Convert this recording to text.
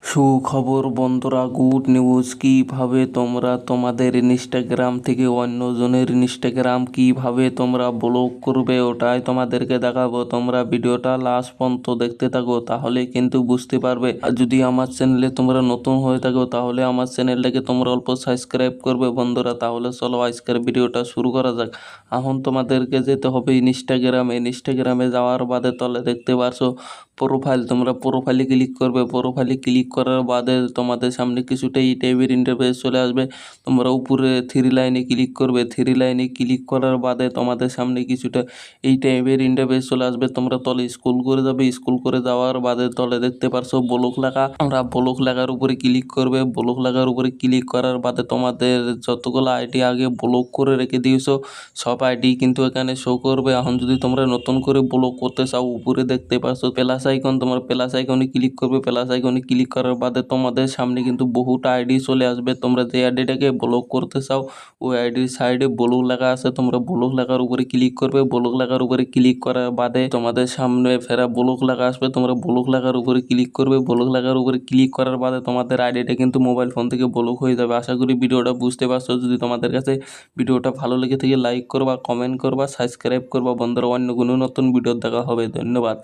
সুখবর বন্ধুরা, good news. কিভাবে তোমরা তোমাদের ইনস্টাগ্রাম থেকে অন্যজনের ইনস্টাগ্রাম কিভাবে তোমরা ব্লক করবে ওটাই তোমাদেরকে দেখাবো। তোমরা ভিডিওটা লাস্ট পর্যন্ত দেখতে থাকো, তাহলে কিন্তু বুঝতে পারবে। আর যদি আমার চ্যানেলে তোমরা নতুন হয়ে থাকো তাহলে আমার চ্যানেলটাকে তোমরা অল্প সাবস্ক্রাইব করবে বন্ধুরা। তাহলে চলো আজকের ভিডিওটা শুরু করা যাক। এখন তোমাদেরকে যেতে হবে ইনস্টাগ্রামে যাওয়ার বাদে তলে দেখতে পারছো প্রোফাইল। তোমরা প্রোফাইলে ক্লিক করবে। প্রোফাইলে ক্লিক করার বাদে তোমাদের সামনে কিছুটা এই টাইপের ইন্টারফেস চলে আসবে। তোমরা উপরে থ্রি লাইনে ক্লিক করবে। থ্রি লাইনে ক্লিক করার বাদে তোমাদের সামনে কিছুটা এই টাইপের ইন্টারফেস চলে আসবে। তোমরা তলে স্ক্রল করে যাবে। স্ক্রল করে যাওয়ার বাদে তলে দেখতে পারছো ব্লক লেখা। আমরা ব্লক লেখার উপরে ক্লিক করবে। ব্লক লেখার উপরে ক্লিক করার বাদে তোমাদের যতগুলো আইডি আগে ব্লক করে রেখে দিয়েছো সব আইডি কিন্তু এখানে শো করবে। এখন যদি তোমরা নতুন করে ব্লক করতে চাও, উপরে দেখতে পাচ্ছ প্লাস আইকন, তোমরা প্লাস আইকনে ক্লিক করবে। প্লাস আইকনে ক্লিক করার বাদে তোমাদের সামনে কিন্তু বহুটা আইডি চলে আসবে। তোমরা যে আইডিটাকে ব্লক করতে চাও ওই আইডির সাইডে ব্লক লেখা আছে, তোমরা ব্লক লেখার উপরে ক্লিক করবে। ব্লক লেখার উপরে ক্লিক করার বাদে তোমাদের সামনে ফেরা ব্লক লেখা আসবে। তোমরা ব্লক লেখার উপরে ক্লিক করবে। ব্লক লেখার উপরে ক্লিক করার বাদে তোমাদের আইডিটা কিন্তু মোবাইল ফোন থেকে ব্লক হয়ে যাবে। আশা করি ভিডিওটা বুঝতে পারছো। যদি তোমাদের কাছে ভিডিওটা ভালো লেগে থেকে লাইক করবা, কমেন্ট করবা, সাবস্ক্রাইব করবা বন্ধুরা। অন্য কোনো নতুন ভিডিও দেখা হবে। ধন্যবাদ।